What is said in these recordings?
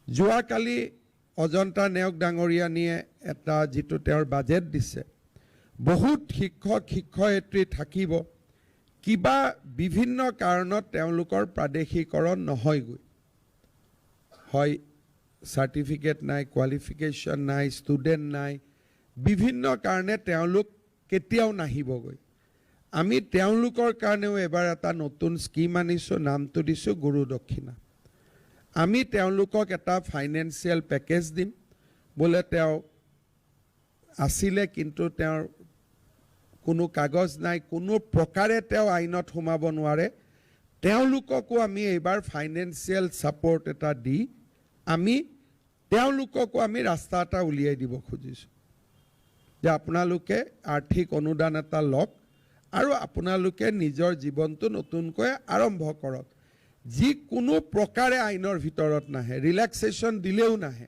যোৱাকালি অজন্তা নেওগ ডাঙৰীয়ানীয়ে এটা যিটো তেওঁৰ বাজেট দিছে, বহুত শিক্ষক শিক্ষয়িত্ৰী থাকিব, কিবা বিভিন্ন কাৰণত তেওঁলোকৰ প্ৰাদেশিকৰণ নহয়গৈ, হয় চাৰ্টিফিকেট নাই, কোৱালিফিকেশ্যন নাই, ষ্টুডেণ্ট নাই, বিভিন্ন কাৰণে তেওঁলোক কেতিয়াও নাহিবগৈ। আমি তেওঁলোকৰ কাৰণেও এবাৰ এটা নতুন স্কিম আনিছোঁ, নামটো দিছোঁ গুৰু দক্ষিণা। আমি তেওঁলোকক এটা ফাইনেন্সিয়েল পেকেজ দিম, বোলে তেওঁ আছিলে কিন্তু তেওঁৰ কোনো কাগজ নাই, কোনো প্ৰকাৰে তেওঁ আইনত সোমাব নোৱাৰে, তেওঁলোককো আমি এইবাৰ ফাইনেন্সিয়েল ছাপৰ্ট এটা দি তেওঁলোককো আমি ৰাস্তা এটা উলিয়াই দিব খুজিছোঁ যে আপোনালোকে আৰ্থিক অনুদান এটা লওক আৰু আপোনালোকে নিজৰ জীৱনটো নতুনকৈ আৰম্ভ কৰক। যিকোনো প্ৰকাৰে আইনৰ ভিতৰত নাহে, ৰিলেক্সেশ্যন দিলেও নাহে,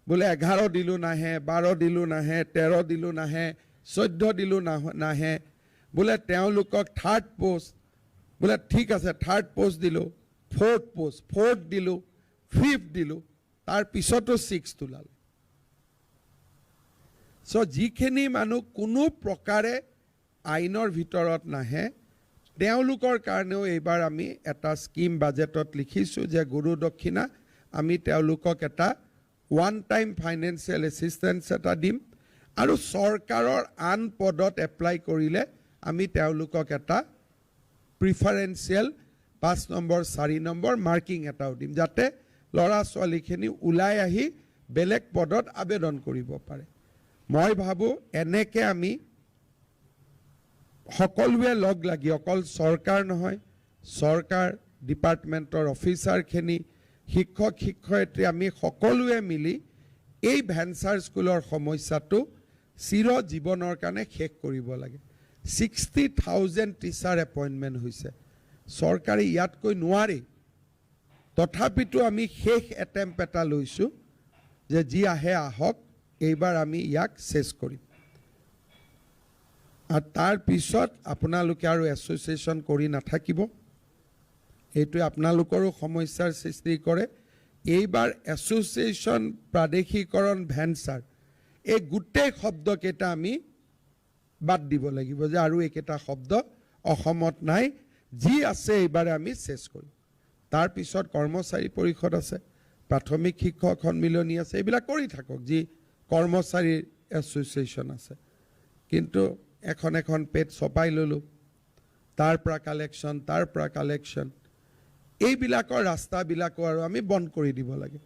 বোলে 11 দিলোঁ নাহে, 12 দিলোঁ নাহে, 13 দিলোঁ নাহে, 14 দিলোঁ নাহে, বোলে তেওঁলোকক থাৰ্ড পোষ্ট, বোলে ঠিক আছে থাৰ্ড পোষ্ট দিলোঁ, ফ'ৰ্থ দিলোঁ, ফিফ্থ দিলোঁ, তাৰপিছতো 6 ওলালে। চ' যিখিনি মানুহ কোনো প্ৰকাৰে আইনৰ ভিতৰত নাহে, তেওঁলোকৰ কাৰণেও এইবাৰ আমি এটা স্কিম বাজেটত লিখিছোঁ যে গুৰু দক্ষিণা আমি তেওঁলোকক এটা ওৱান টাইম ফাইনেন্সিয়েল এছিষ্টেঞ্চ এটা দিম আৰু চৰকাৰৰ আন পদত এপ্লাই কৰিলে আমি তেওঁলোকক এটা প্ৰিফাৰেঞ্চিয়েল 5 নম্বৰ 4 নম্বৰ মাৰ্কিং এটাও দিম, যাতে ল'ৰা ছোৱালীখিনি ওলাই আহি বেলেগ পদত আবেদন কৰিব পাৰে। মই ভাবোঁ এনেকৈ আমি সকলোৱে লগ লাগি, অকল চৰকাৰ নহয়, চৰকাৰ ডিপাৰ্টমেণ্টৰ অফিচাৰখিনি, শিক্ষক শিক্ষয়িত্ৰী, আমি সকলোৱে মিলি এই ভেঞ্চাৰ স্কুলৰ সমস্যাটো চিৰ জীৱনৰ কাৰণে শেষ কৰিব লাগে। 60,000 টিচাৰ এপইণ্টমেণ্ট হৈছে, চৰকাৰে ইয়াতকৈ নোৱাৰে, তথাপিতো আমি শেষ এটেম্প এটা লৈছোঁ যে যি আহে আহক, এইবাৰ আমি ইয়াক চেছ কৰিম। আৰু তাৰপিছত আপোনালোকে আৰু এছ'চিয়েশ্যন কৰি নাথাকিব, এইটোৱে আপোনালোকৰো সমস্যাৰ সৃষ্টি কৰে। এইবাৰ এছ'চিয়েশ্যন, প্ৰাদেশিকৰণ, ভেঞ্চাৰ, এই গোটেই শব্দকেইটা আমি বাদ দিব লাগিব যে আৰু এইকেইটা শব্দ অসমত নাই, যি আছে এইবাৰে আমি চেছ কৰিম। তাৰপিছত কৰ্মচাৰী পৰিষদ আছে, প্ৰাথমিক শিক্ষক সন্মিলনী আছে, এইবিলাক কৰি থাকক, যি কৰ্মচাৰীৰ এছ'চিয়েশ্যন আছে। কিন্তু এখন পেজ ছপাই ল'লোঁ, তাৰ পৰা কালেকশ্যন, এইবিলাকৰ ৰাস্তাবিলাকো আৰু আমি বন্ধ কৰি দিব লাগে।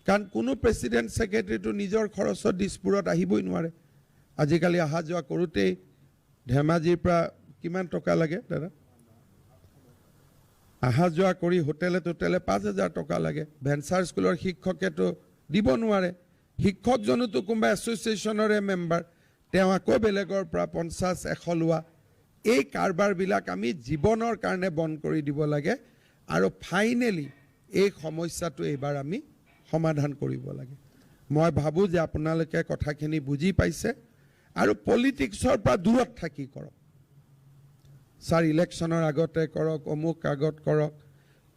কাৰণ কোনো প্ৰেচিডেণ্ট ছেক্ৰেটাৰীটো নিজৰ খৰচত দিছপুৰত আহিবই নোৱাৰে। আজিকালি অহা যোৱা কৰোঁতেই ধেমাজিৰ পৰা কিমান টকা লাগে দাদা? অহা যোৱা কৰি হোটেলে 5,000 টকা লাগে। ভেঞ্চাৰ স্কুলৰ শিক্ষকেতো দিব নোৱাৰে, শিক্ষকজনোতো কোনোবা এছ'চিয়েশ্যনৰে মেম্বাৰ, তেওঁ আকৌ বেলেগৰ পৰা 50-100 লোৱা। এই কাৰবাৰবিলাক আমি জীৱনৰ কাৰণে বন্ধ কৰি দিব লাগে আৰু ফাইনেলি এই সমস্যাটো এইবাৰ আমি সমাধান কৰিব লাগে। মই ভাবোঁ যে আপোনালোকে কথাখিনি বুজি পাইছে আৰু পলিটিক্সৰ পৰা দূৰত থাকি কৰক। ছাৰ ইলেকশ্যনৰ আগতে কৰক, অমুক আগত কৰক,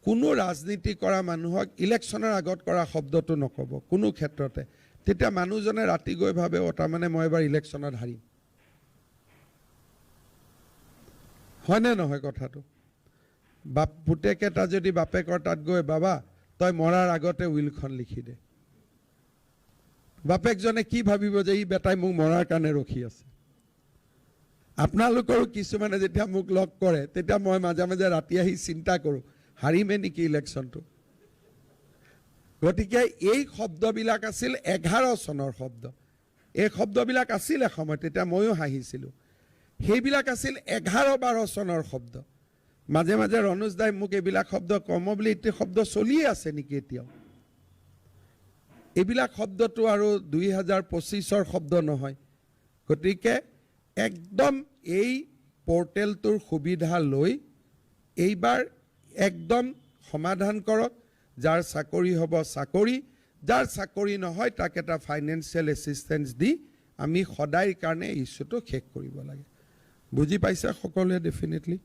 কোনো ৰাজনীতি কৰা মানুহক ইলেকশ্যনৰ আগত কৰা শব্দটো নক'ব কোনো ক্ষেত্ৰতে, তেতিয়া মানুহজনে ৰাতি গৈ ভাবে তাৰমানে মই এবাৰ ইলেকশ্যনত হাৰিম, হয়নে নহয় কথাটো? পুতেক এটা যদি বাপেকৰ তাত গৈ বাবা তই মৰাৰ আগতে উইলখন লিখি দে, বাপেকজনে কি ভাবিব যে ই বেটাই মোক মৰাৰ কাৰণে ৰখি আছে। আপোনালোকৰো কিছুমানে যেতিয়া মোক লগ কৰে তেতিয়া মই মাজে মাজে ৰাতি আহি চিন্তা কৰোঁ হাৰিমে নেকি ইলেকশ্যনটো। গতিকে এই শব্দবিলাক আছিল 11 চনৰ শব্দ, এই শব্দবিলাক আছিল এসময়ত, তেতিয়া ময়ো হাঁহিছিলোঁ। সেইবিলাক আছিল 11-12 চনৰ শব্দ। মাজে মাজে ৰনোজ দাই মোক এইবিলাক শব্দ কম বুলি, এতিয়া শব্দ চলিয়ে আছে নেকি এতিয়াও? এইবিলাক শব্দটো আৰু 2025ৰ শব্দ নহয়। গতিকে একদম এই পৰ্টেলটোৰ সুবিধা লৈ এইবাৰ একদম সমাধান কৰক। যাৰ চাকৰি হ'ব চাকৰি, যাৰ চাকৰি নহয় তাক এটা ফাইনেন্সিয়েল এছিষ্টেঞ্চ দি আমি সদায়ৰ কাৰণে ইছ্যুটো শেষ কৰিব লাগে। বুজি পাইছে সকলোৱে? ডেফিনেটলি